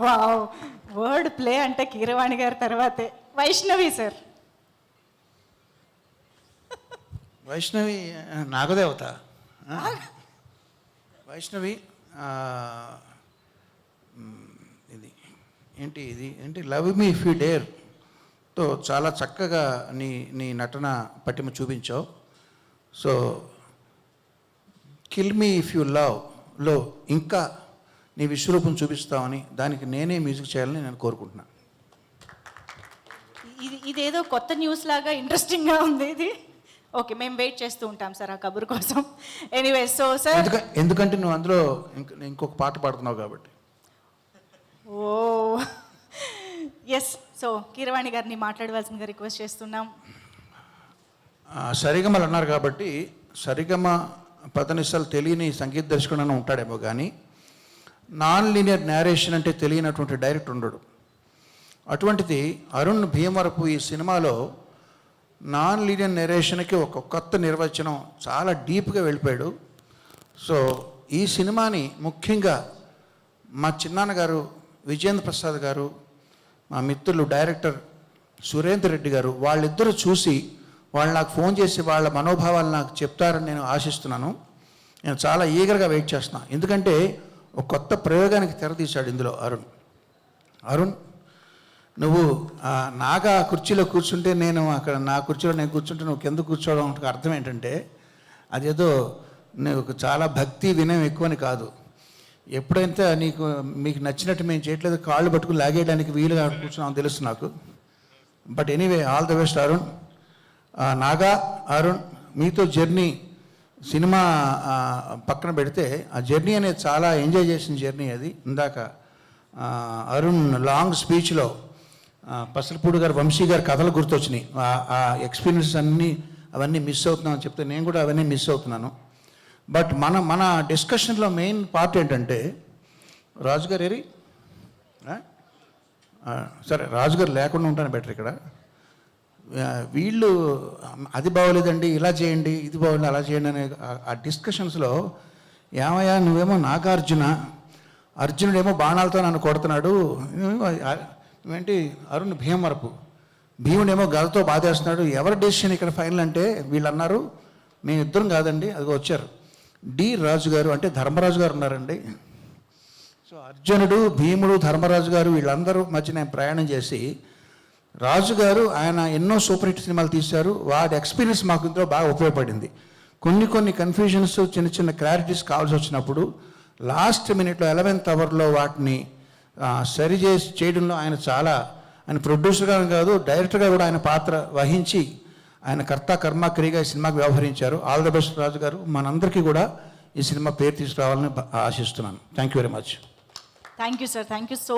Wow, word play అంటే కీరవాణి గారి తర్వాతే వైష్ణవి సార్. వైష్ణవి నాగదేవత. వైష్ణవి ఇది ఏంటి లవ్ మీ ఇఫ్ యూ డేర్తో చాలా చక్కగా నీ నీ నటన పటిమ చూపించావు. So kill me if you లవ్లో ఇంకా నీ విశ్వరూపం చూపిస్తావని, దానికి నేనే మ్యూజిక్ చేయాలని నేను కోరుకుంటున్నాను. ఇదేదో కొత్త న్యూస్ లాగా ఇంట్రెస్టింగ్గా ఉంది ఇది. ఓకే, మేము వెయిట్ చేస్తూ ఉంటాం సార్ ఆ కబుర్ కోసం. ఎనీవే, సో సార్ ఎందుకంటే నువ్వు అందులో ఇంకొక పాట పాడుతున్నావు కాబట్టి. ఓ ఎస్, సో కీరవాణి గారిని మాట్లాడవలసిందిగా రిక్వెస్ట్ చేస్తున్నాం. సరిగమలు అన్నారు కాబట్టి సరిగమ పదనిసలు తెలియని సంగీత దర్శకుడు ఉంటాడేమో కానీ నాన్ లీనియర్ నేరేషన్ అంటే తెలియనటువంటి డైరెక్టర్ ఉండడు. అటువంటిది అరుణ్ భీమవరపు ఈ సినిమాలో నాన్ లీనియర్ నెరేషన్కి ఒక కొత్త నిర్వచనం చాలా డీప్గా వెళ్ళిపోయాడు. సో ఈ సినిమాని ముఖ్యంగా మా చిన్నాన్నగారు విజేంద్ర ప్రసాద్ గారు, మా మిత్రులు డైరెక్టర్ సురేందర్ రెడ్డి గారు, వాళ్ళిద్దరూ చూసి వాళ్ళు నాకు ఫోన్ చేసి వాళ్ళ మనోభావాలు నాకు చెప్తారని నేను ఆశిస్తున్నాను. నేను చాలా ఈగర్గా వెయిట్ చేస్తున్నాను. ఎందుకంటే ఒక కొత్త ప్రయోగానికి తెరతీశాడు ఇందులో అరుణ్. నువ్వు నాగా కుర్చీలో కూర్చుంటే నేను అక్కడ నా కుర్చీలో నేను కూర్చుంటే నువ్వు కింద కూర్చోవడం అర్థం ఏంటంటే అదేదో నీకు చాలా భక్తి వినయం ఎక్కువని కాదు. ఎప్పుడైతే మీకు నచ్చినట్టు మేము చేయట్లేదు, కాళ్ళు పట్టుకుని లాగేయడానికి వీలుగా కూర్చున్నామని తెలుసు నాకు. But anyway, all the best Arun. Naga, Arun, మీతో జర్నీ సినిమా పక్కన పెడితే ఆ జర్నీ అనేది చాలా ఎంజాయ్ చేసిన జర్నీ అది. ఇందాక అరుణ్ లాంగ్ స్పీచ్లో పసలపూడి గారు, వంశీ గారి కథలు గుర్తొచ్చినాయి. ఆ ఎక్స్పీరియన్స్ అవన్నీ మిస్ అవుతున్నామని చెప్తే నేను కూడా అవన్నీ మిస్ అవుతున్నాను. బట్ మన డిస్కషన్లో మెయిన్ పార్ట్ ఏంటంటే రాజుగారు ఏరి సరే, రాజుగారు లేకుండా ఉంటాను బెటర్. ఇక్కడ వీళ్ళు అది బాగోలేదండి, ఇలా చేయండి, ఇది బాగోలేదు, అలా చేయండి అనే ఆ డిస్కషన్స్లో ఏమయ్యా నువ్వేమో అర్జునుడేమో బాణాలతో నన్ను కొడుతున్నాడు, ఏంటి అరుణ్ భీమవరపు భీముడేమో గదతో బాధేస్తున్నాడు, ఎవరి డెసిషన్ ఇక్కడ ఫైనల్ అంటే వీళ్ళు అన్నారు మేము ఇద్దరం కాదండి, అది వచ్చారు డి రాజు గారు, అంటే ధర్మరాజు గారు ఉన్నారండి. సో అర్జునుడు, భీముడు, ధర్మరాజు గారు వీళ్ళందరూ మధ్య నేను ప్రయాణం చేసి, రాజుగారు ఆయన ఎన్నో సూపర్ హిట్ సినిమాలు తీశారు, వాటి ఎక్స్పీరియన్స్ మాకు ఇందులో బాగా ఉపయోగపడింది. కొన్ని కన్ఫ్యూజన్స్, చిన్న క్లారిటీస్ కావాల్సి వచ్చినప్పుడు లాస్ట్ మినిట్లో 11th అవర్లో వాటిని సరి చేయడంలో ఆయన ప్రొడ్యూసర్గా కాదు డైరెక్టర్గా కూడా ఆయన పాత్ర వహించి ఆయన కర్త కర్మ క్రియగా ఈ సినిమాకి వ్యవహరించారు. ఆల్ ద బెస్ట్ రాజు గారు. మనందరికీ కూడా ఈ సినిమా పేరు తీసుకురావాలని ఆశిస్తున్నాను. Thank you very much. Thank you sir, thank you so